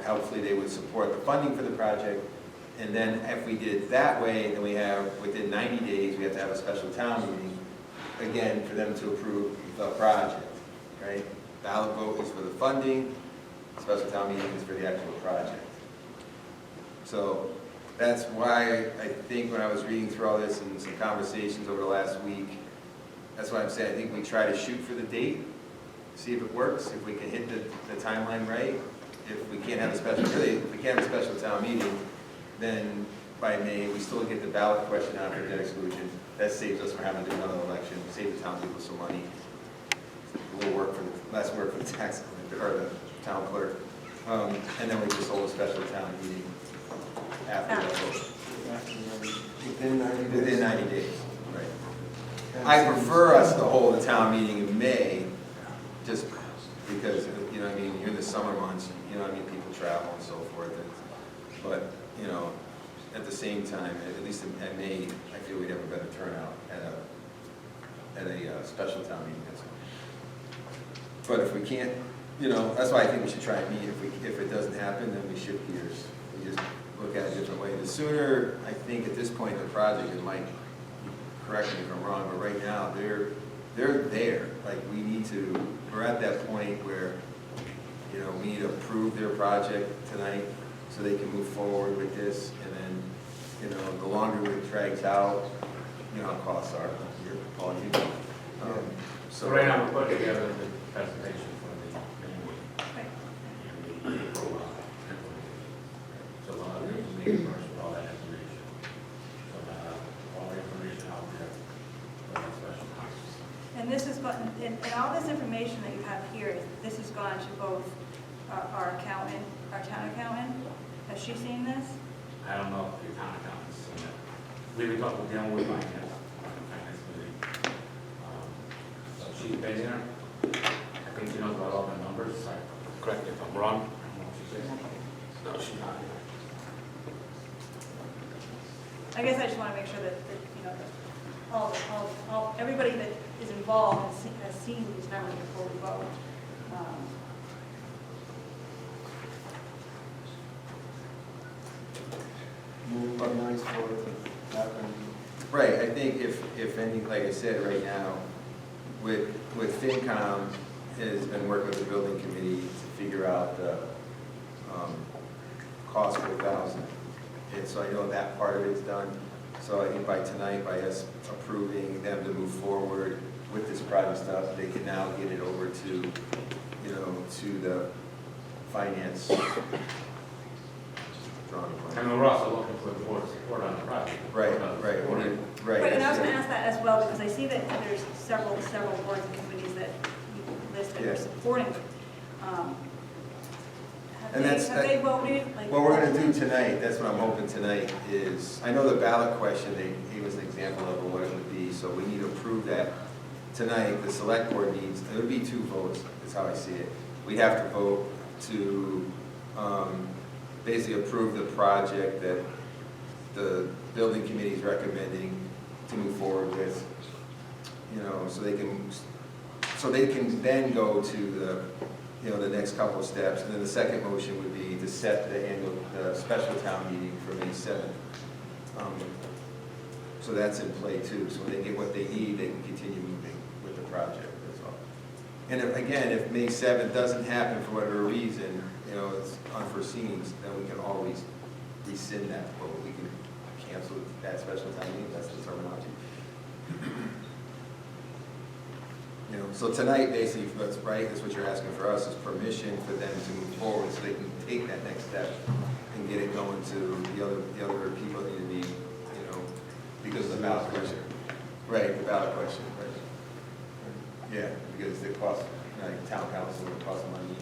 hopefully they would support the funding for the project. And then if we did it that way, then we have, within 90 days, we have to have a special town meeting, again, for them to approve the project, right? Ballot vote is for the funding, special town meeting is for the actual project. So that's why I think when I was reading through all this and some conversations over the last week, that's why I'm saying I think we try to shoot for the date, see if it works, if we can hit the timeline right. If we can't have a special town meeting, then by May, we still get the ballot question out for debt exclusion. That saves us from having to do another election, save the town people some money. Less work for the tax or the town clerk. And then we just hold a special town meeting after that vote. Within 90 days. Within 90 days, right. I prefer us to hold a town meeting in May, just because, you're in the summer months, people travel and so forth. But, at the same time, at least at May, I feel we'd have a better turnout at a special town meeting. But if we can't, that's why I think we should try and meet. If it doesn't happen, then we shift gears. We just look at it a different way. The sooner, I think, at this point in the project, it might, correct me if I'm wrong, but right now, they're there. Like, we're at that point where, we need to approve their project tonight so they can move forward with this. And then, the longer it drags out, how costs are. So right now, we're putting together the presentation for the meeting. So we'll have the meeting first with all that information. So all the information out there for the special conference. And this is, and all this information that you have here, this has gone to both our accountant, our town accountant. Has she seen this? I don't know if your town accountant's seen it. We've been dealing with finance meeting. So she's been here. I think she knows about all the numbers. Correct me if I'm wrong. I don't know what she says. No, she's not here. I guess I just want to make sure that everybody that is involved has seen these numbers before we vote. nice for it to happen. Right, I think if any, like I said, right now, with FinCom has been working with the building committee to figure out the cost per thousand. And so I know that part of it's done. So I think by tonight, by us approving them to move forward with this private stuff, they can now get it over to, you know, to the finance. Drawing a blank. And we're also looking for the board's support on the project. Right, right, right. Right, and I was gonna ask that as well, because I see that there's several boards and committees that you listed are Yeah. supporting. And Have they voted? Like, What we're gonna do tonight, that's what I'm hoping tonight, is, I know the ballot question, they gave us an example of what it would be, so we need to approve that tonight. The select board needs, it would be 2 votes, is how I see it. We'd have to vote to basically approve the project that the building committee is recommending to move forward with, you know, so they can then go to the, you know, the next couple of steps. And then the second motion would be to set the special town meeting for May 7th. So that's in play too. So when they get what they need, they can continue moving with the project, that's all. And if May 7th doesn't happen for whatever reason, you know, it's unforeseen, then we can always rescind that vote. We can cancel that special town meeting, that's the terminology. You know, so tonight, basically, that's right, that's what you're asking for us, is permission for them to move forward so they can take that next step and get it going to the other people that need to be, you know, because of the ballot question. Right, the ballot question, right. Yeah, because it costs, like, town council, it costs money.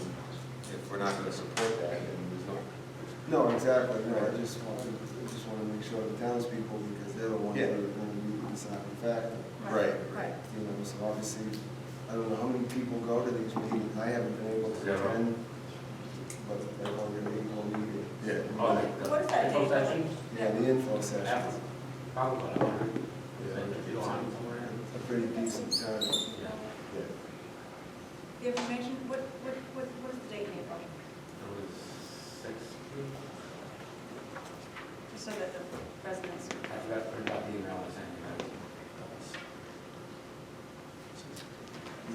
If we're not gonna support that, then there's no. No, exactly, no, I just want to make sure the townspeople, because they're the ones that Yeah. are going to be the deciding factor. Right. Right. You know, so obviously, I don't know how many people go to these meetings, I haven't been able to Zero. attend, but they're all going to go meeting. Yeah. Oh, What is that info date? session? Yeah, the info session, That's probably what I wanted. If you want somewhere. a pretty decent time. Yeah. Yeah. The information, what is the date in April? It was 16. Just so that the residents. I forgot to print out the email I sent you guys.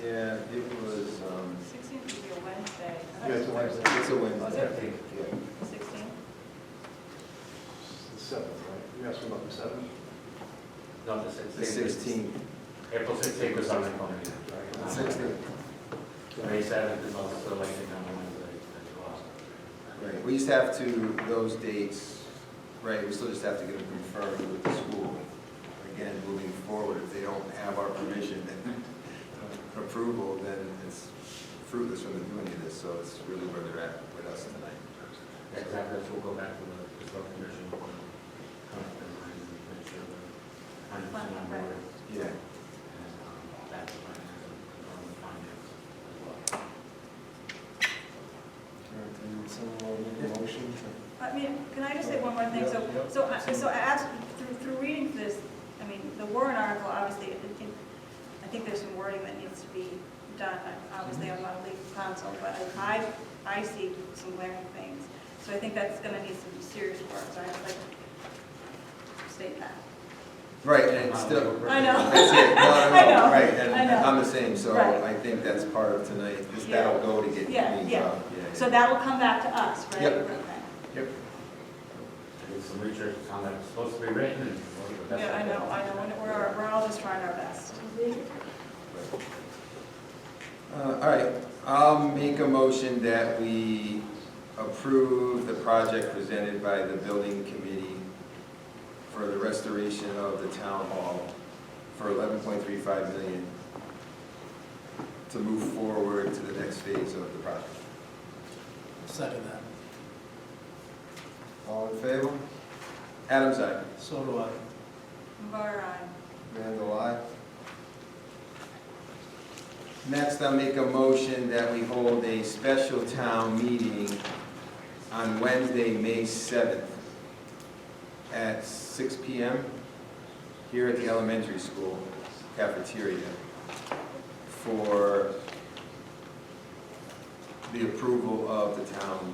Yeah, it was, 16th would be a Wednesday. Yeah, it's a Wednesday. it's a Wednesday. Was it? Yeah. The 16th? The 7th, right? You asked about the 7th? No, the 16th. The 16th. April 16th was on the phone. The 16th. May 7th is also like on Wednesday as well. Right, we just have to, those dates, right, we still just have to get them confirmed with the school. Again, moving forward, if they don't have our permission and approval, then it's fruitless for them doing any of this, so it's really where they're at with us tonight. Yeah, exactly, so we'll go back to the historic commission. Make sure that 100% on board. Yeah. And that's the finance as well. All right, then someone will make a motion to... I mean, can I just say one more thing? So I asked, through reading this, I mean, the warrant article, obviously, I think there's some wording that needs to be done. Obviously, I'm not a legal counsel, but I see some glaring things. So I think that's gonna need some serious work, so I'd like to state that. Right, and it's still. I know. That's it, no, I know. right, and I know. I'm the same, so Right. I think that's part of tonight, because Yeah. that'll go to get Yeah, cleaned yeah. up. So that'll come back to us, right? Yep. Okay. Yep. I did some research on that, it's supposed to be written and. Yeah, I know, we're all just trying our best. All right, I'll make a motion that we approve the project presented by the building committee for the restoration of the town hall for $11.35 million to move forward to the next phase of the project. Second that. All in favor? Adam's aye. So do I. Bar aye. Mandel, aye. Next, I'll make a motion that we hold a special town meeting on Wednesday, May 7th at 6 p.m. here at the elementary school cafeteria for the approval of the town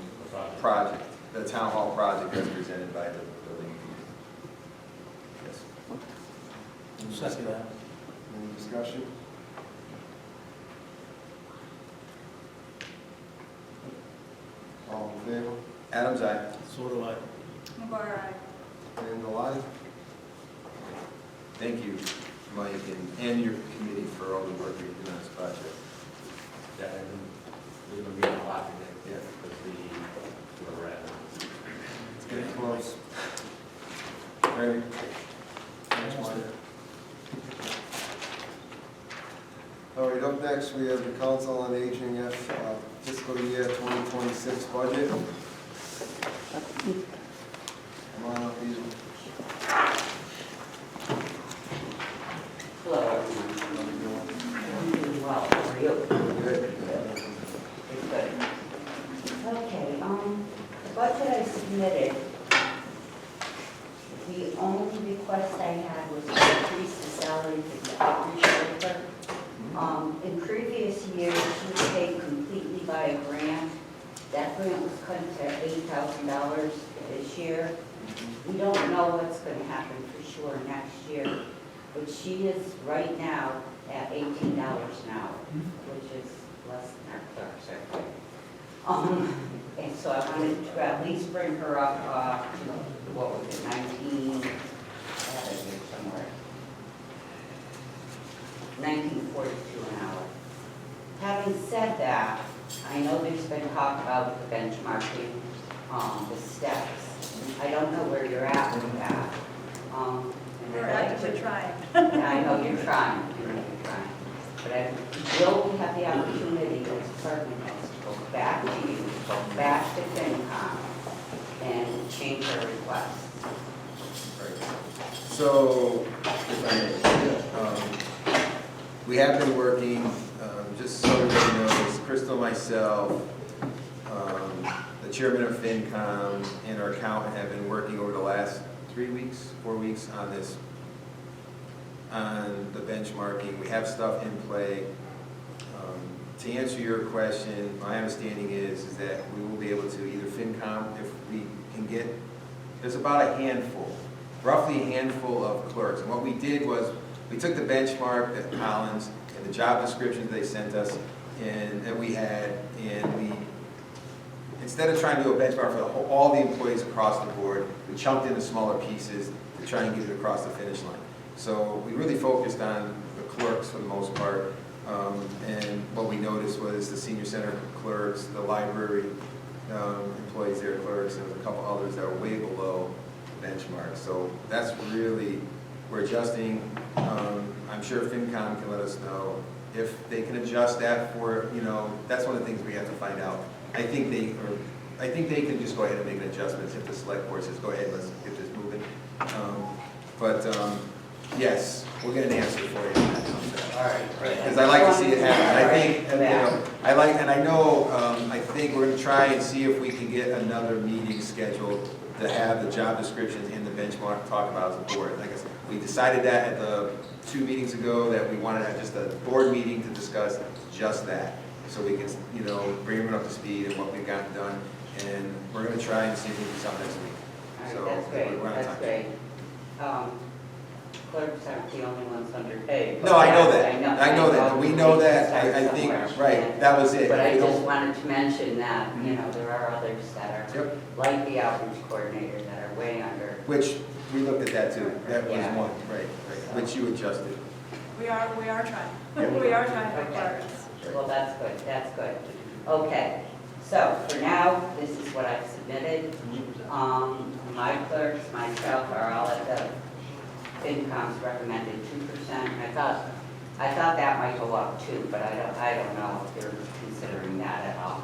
project, the town hall project as presented by the building committee. Second that. Any discussion? All in favor? Adam's eye. So do I. McGuire, aye. And the line? Thank you, Mike, and your committee for all the work you're doing on this project. Yeah, and we're gonna be a lot today, Yeah. because the red. It's getting close. Ready? Thanks, Mike. All right, up next, we have the Council on Aging fiscal year 2026 budget. Come on up, Ethan. Hello, everyone. I'm doing well. How are you? Good. It's good. Okay, the budget I submitted, the only request I had was to increase the salary for the outreach worker. In previous years, she was paid completely by a grant. That grant was cut to $8,000 this year. We don't know what's going to happen for sure next year, but she is right now at $18 an hour, which is less than our clerks, I think. And so I wanted to at least bring her up to, what was it, 19, I have it here somewhere. 1942 an hour. Having said that, I know there's been talk about the benchmarking, the steps. I don't know where you're at with that. And We're I'd like actively to- trying. I know you're trying, but will we have the opportunity as department heads to go back to you, go back to FinCom, and change our request? So, if I may, we have been working, just so everybody knows, Crystal, myself, the chairman of FinCom, and our accountant have been working over the last 3 weeks, 4 weeks on this, on the benchmarking. We have stuff in play. To answer your question, my understanding is that we will be able to either FinCom, if we can get, there's about a handful, roughly a handful of clerks. And what we did was, we took the benchmark that Collins and the job descriptions they sent us and that we had, and we, instead of trying to do a benchmark for all the employees across the board, we chunked into smaller pieces to try and get it across the finish line. So we really focused on the clerks for the most part. And what we noticed was the senior center clerks, the library employees, their clerks, and there was a couple others that were way below the benchmark. So that's really, we're adjusting. I'm sure FinCom can let us know if they can adjust that for, that's one of the things we have to find out. I think they can just go ahead and make an adjustment if the select board says, go ahead, let's get this moving. Yes, we'll get an answer for you on that. All right. Because I like to see it happen. I think, I think we're gonna try and see if we can get another meeting scheduled to have the job descriptions in the benchmark to talk about as a board. Like I said, we decided that at the 2 meetings ago, that we wanted to have just a board meeting to discuss just that. So we can, bring everyone up to speed and what we've gotten done. And we're gonna try and see if we can do something next week. All So right, that's great, we're on that's time. great. Clerks aren't the only ones underpaid. No, I know that. Yes, I know that. We know that. I think, somewhere. right, that was it. But I We just don't- wanted to mention that, there are others that are, Yep. like the outreach coordinator, that are way under. Which, we looked at that too. That was Yeah. one, right, which you adjusted. We are trying. We are trying to make progress. Well, that's good, that's good. Okay, so for now, this is what I've submitted. My clerks, myself, are all at the FinCom's recommended 2%. I thought that might go up too, but I don't know if they're considering that at all.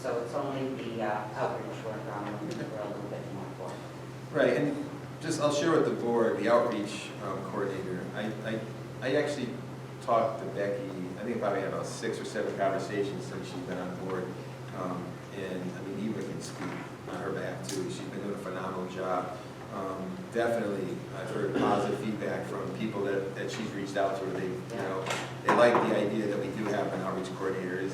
So it's only the outreach worker I'm looking for a little bit more for. Right, and just, I'll share with the board, the outreach coordinator. I actually talked to Becky, I think probably had about 6 or 7 conversations since she's been on board. And Eva can speak on her behalf too. She's been doing a phenomenal job. Definitely, I've heard positive feedback from people that she's reached out to. They like the idea that we do have an outreach coordinator, and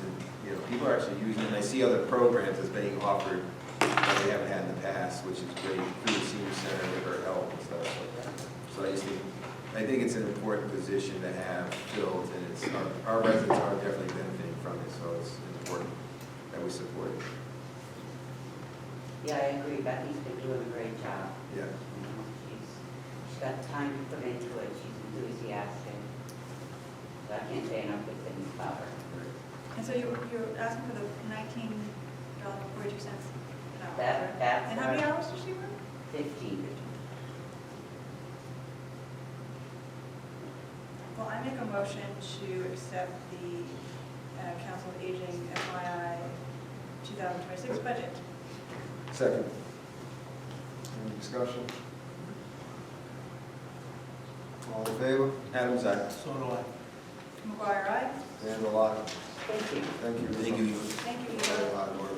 people are actually using it. And I see other programs as being offered that they haven't had in the past, which is great, through the senior center with our help and stuff like that. So I think it's an important position to have filled, and it's, our residents are definitely benefiting from it, so it's important that we support it. Yeah, I agree, Becky's been doing a great job. Yeah. She's got time to put into it, she's enthusiastic. So I can't say enough good things about her. And so you're asking for the $19.42 an hour? That's. And how many hours does she work? 15. Well, I make a motion to accept the Council of Aging FYI 2026 budget. Second. Any discussion? All in favor? Adam's aye. So do I. McGuire, aye. Dan, a lot. Thank you. Thank you. Thank you. Thank you, Very Eva. hard work.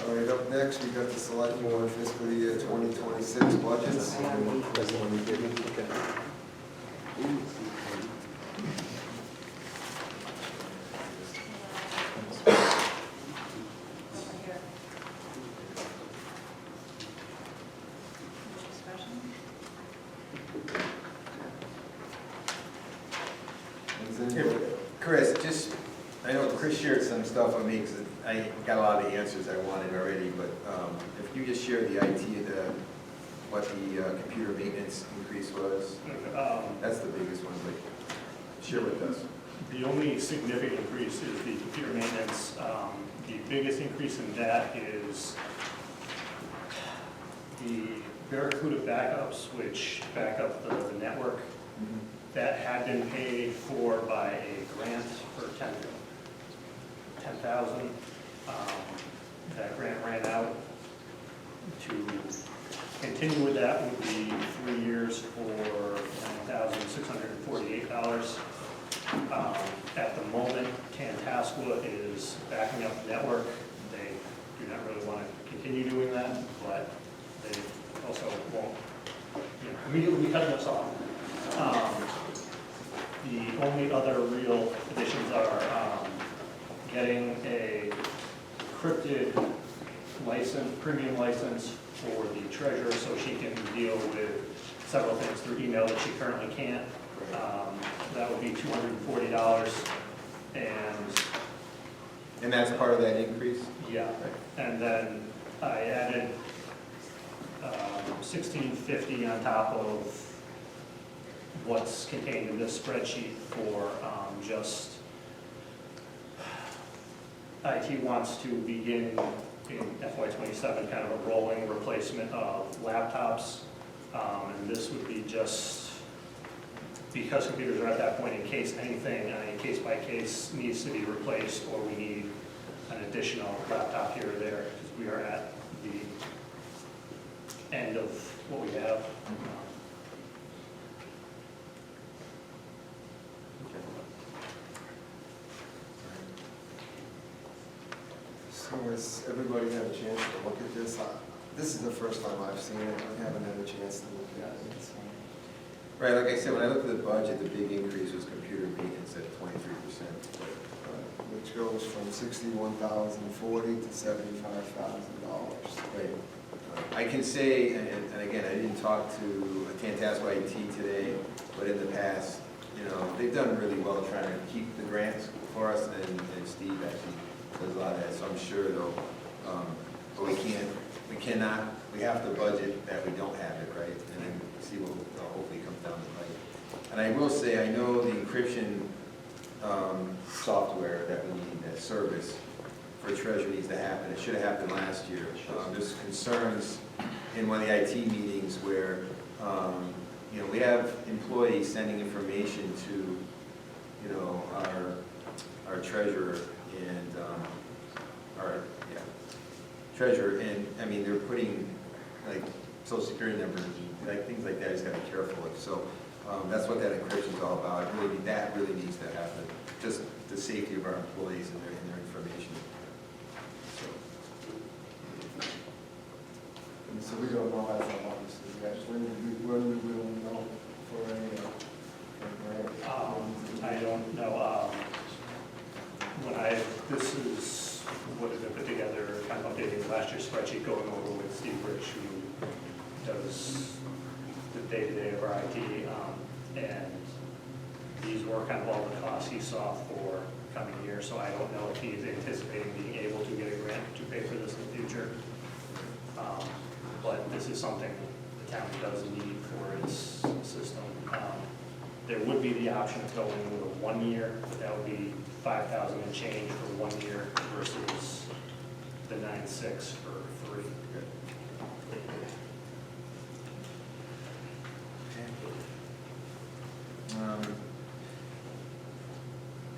All right, up next, we got the select board fiscal year 2026 budgets. Over here. Discussion? Is anybody- Chris, just, I know Chris shared some stuff with me, because I got a lot of the answers I wanted already, but if you just share the IT, what the computer maintenance increase was, that's the biggest one, but share with us. The only significant increase is the computer maintenance. The biggest increase in that is the Barracuda backups, which back up the network. That had been paid for by a grant for $10,000. That grant ran out. To continue with that would be 3 years for $9,648. At the moment, Tantascwa is backing up the network. They do not really want to continue doing that, but they also won't immediately be cutting us off. The only other real additions are getting a encrypted license, premium license for the treasurer, so she can deal with several things through email that she currently can't. That would be $240, And that's part of that increase? yeah. And then I added $1,650 on top of what's contained in this spreadsheet for just IT wants to begin in FY27 kind of a rolling replacement of laptops. And this would be just because computers are at that point, in case anything, case by case needs to be replaced, or we need an additional laptop here or there, because we are at the end of what we have. So has everybody had a chance to look at this? This is the first time I've seen it. I haven't had a chance to look at it. So. Right, like I said, when I looked at the budget, the big increase was computer maintenance at 23%. Which goes from $61,040 to $75,000. Right. I can say, and again, I didn't talk to Tantascwa IT today, but in the past, they've done really well trying to keep the grants for us, and Steve actually does a lot of that, so I'm sure they'll, but we have to budget that we don't have it, right? And then see what hopefully comes down the pipe. And I will say, I know the encryption software that we need, that service for Treasury needs to happen. It should have happened last year. There's concerns in one of the IT meetings where, we have employees sending information to, our treasurer and treasurer, and they're putting like social security numbers, like things like that. You just gotta be careful of. So that's what that encryption is all about. That really needs to happen. Just the safety of our employees and their information. So we don't know that's how obviously, guys. When we will know for any grant? I don't know. last year's spreadsheet going over with Steve Rich, who does the day-to-day of our IT. And these were kind of all the costs he saw for coming year, so I don't know if he's anticipating being able to get a grant to pay for this in the future. But this is something the town does need for its system. There would be the option of going with a 1 year, but that would be $5,000 and change for 1 year versus the 9,600 for 3.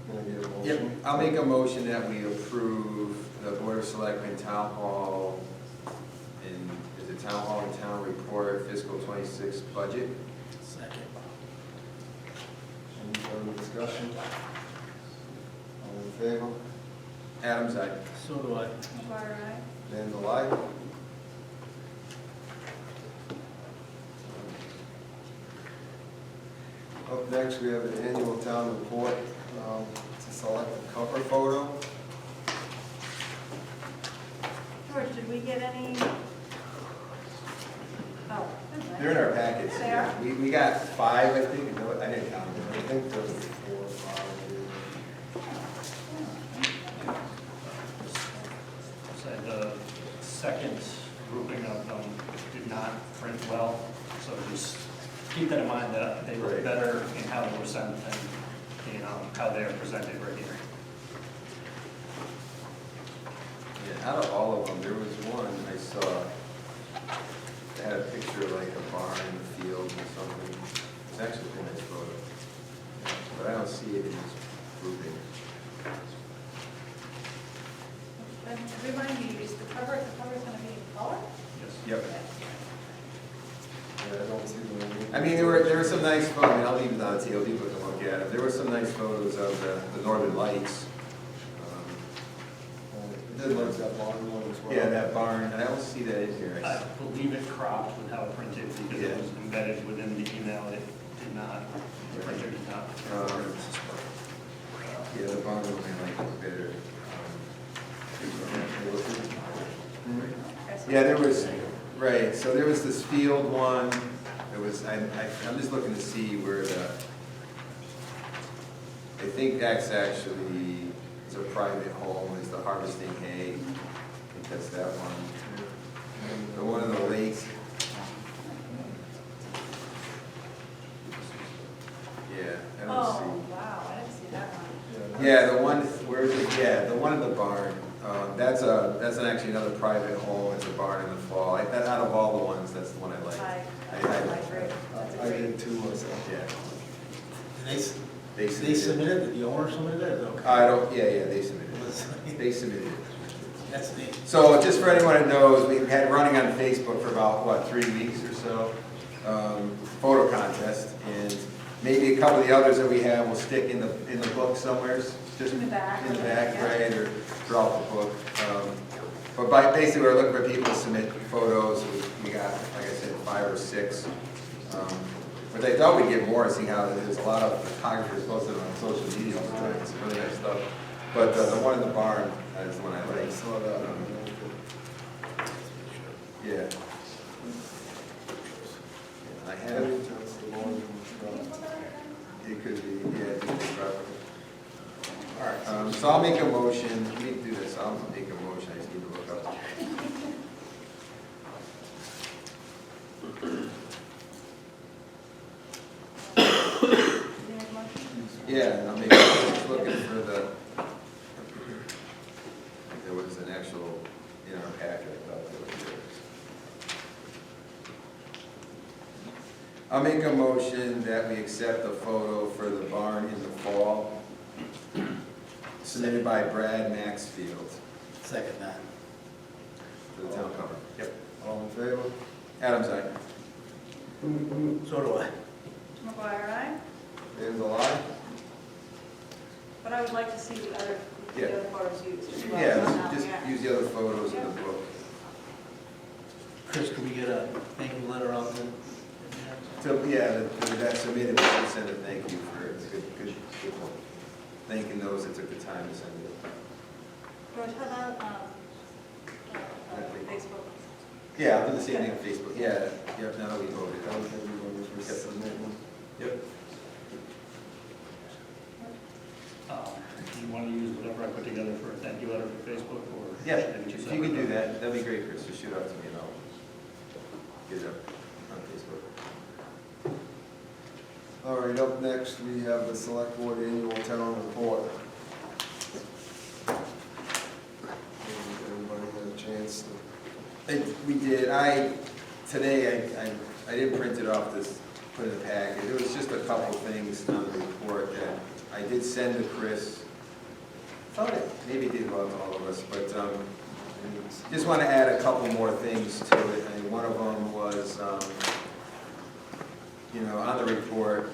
Can I get a motion? Yep, I'll make a motion that we approve the Board of Selectmen Town Hall is it Town Hall and Town Report fiscal 26 budget. Second. Any further discussion? All in favor? Adams, aye. So do I. McGuire, aye. Vandal, aye. Up next, we have an annual town report to select a cover photo. George, did we get any? Oh, that's nice. They're in our packets. They are? We got 5, I think. No, I didn't count I them. think there's 4 or 5. So the second grouping of them did not print well, so just keep that in mind that they were better in how they were sent than in how they are presented right here. Yeah, out of all of them, there was one I saw that had a picture of like a barn in the field or something. It's actually a nice photo. But I don't see it in this grouping. And remind me, is the cover is gonna be in color? Yes. Yep. Yeah, I don't see them. I mean, there were some nice photos, I mean, I'll leave it on TL, people can look at them. There were some nice photos of the northern lights. It did like that barn one as well. Yeah, that barn, and I don't see that in here. I believe it cropped with how it printed because it Yeah. was embedded within the email. It did not, the printer did not. Yeah, the barn was like better. Yeah, there was, right, so there was this field one, there was, I'm just looking to see where I think that's actually, it's a private home, is the harvesting hay, I think that's that one. The one in the lake. Yeah, I don't see. Oh, wow, I didn't see that one. Yeah, the one, where is it? Yeah, the one in the barn. That's actually another private home. It's a barn in the fall. Out of all the ones, that's the one I like. I like agree. That's a I great. did too myself. Yeah. They submitted it, the owner submitted it, or okay? I don't, yeah, they submitted it. They submitted it. That's neat. So just for anyone that knows, we've had running on Facebook for about, 3 weeks or so, photo contest. And maybe a couple of the others that we have will stick in the book somewhere. Just In the back. In the back, right, or throughout the book. But basically, we're looking for people to submit photos. We got, like I said, 5 or 6. But I thought we'd get more, seeing how there's a lot of photographers posted on social media all the time. It's really nice stuff. But the one in the barn is the one I I like. saw that. Yeah. I I have, didn't touch the barn. it could be, yeah, it could be property. All right, so I'll make a motion, let me do this, I'll make a motion, I just need to look up. Yeah, I'll make, just looking for the, there was an actual, in our packet, I thought there was there. I'll make a motion that we accept the photo for the barn in the fall, submitted by Brad Maxfield, Second that. for the town cover. Yep. All in favor? Adams, aye. So do I. McGuire, aye. Vandal, aye. But I would like to see the other Yeah. photos used as well. Yeah, just Yeah. use the other photos in the book. Chris, can we get a thank you letter out there? So, yeah, that submitted, we should send a thank you for, it's a good one. Thanking those that took the time to send it. George, how about, Yeah, I'll do the same thing on Facebook, yeah, now that we voted. That was everyone was for submitting. Yep. Do you want to use whatever I put together for a thank you letter for Facebook, or? Yeah, maybe two if you can do separate? that, that'd be great, Chris, just shoot out to me and I'll get it up on Facebook. All right, up next, we have the select board annual town report. Everybody had a chance to. We did, today, I didn't print it off, this, put it in the packet. There was just a couple things on the report that I did send to Chris. Thought it maybe did go out to all of us, but just want to add a couple more things to it. And one of them was, on the report,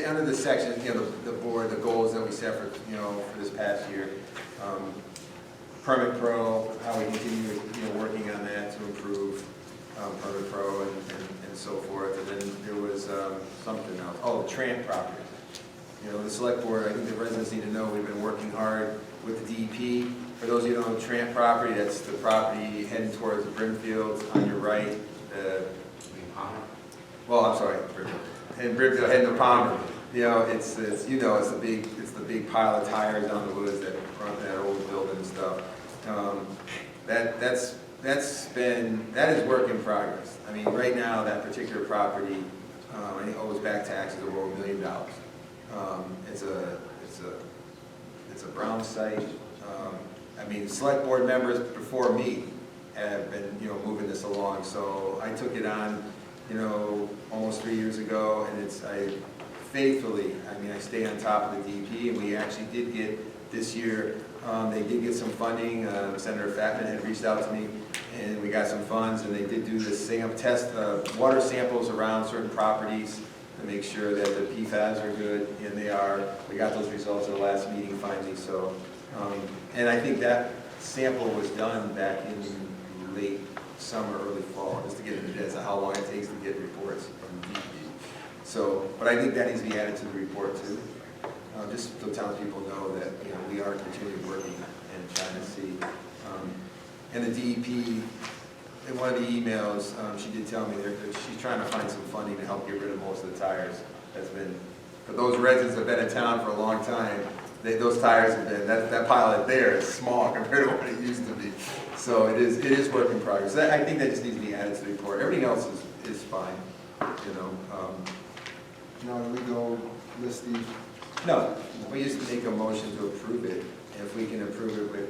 under the section, the board, the goals that we set for, for this past year. Permit Pro, how we continue, working on that to improve Permit Pro and so forth. And then there was something else, the Trant property. The select board, I think the residents need to know, we've been working hard with the DEP. For those of you who don't know, Trant property, that's the property heading towards Brimfield on your right. I'm sorry, Brimfield. And Brimfield heading to Palmer. It's the big pile of tires down the woods that front that old building and stuff. That is work in progress. I mean, right now, that particular property, I think owes back taxes of over $1 million. It's a brown site. Select board members before me have been, moving this along. So I took it on, almost 3 years ago, and I stay on top of the DEP, and we actually did get this year, they did get some funding. Senator Fatman had reached out to me, and we got some funds, and they did do this test water samples around certain properties to make sure that the PFAS are good, and they are. We got those results at the last meeting finally, so, and I think that sample was done back in late summer, early fall, just to get an idea of how long it takes to get reports from DEP. So, but I think that needs to be added to the report too, just so townspeople know that, we are continually working and trying to see. And the DEP, in one of the emails, she did tell me that she's trying to find some funding to help get rid of most of the tires. For those residents that have been in town for a long time, those tires have been, that pile right there is small compared to what it used to be. So it is work in progress. I think that just needs to be added to the report. Everything else is fine, Now, do we go list these? No, we just make a motion to approve it, and if we can approve it with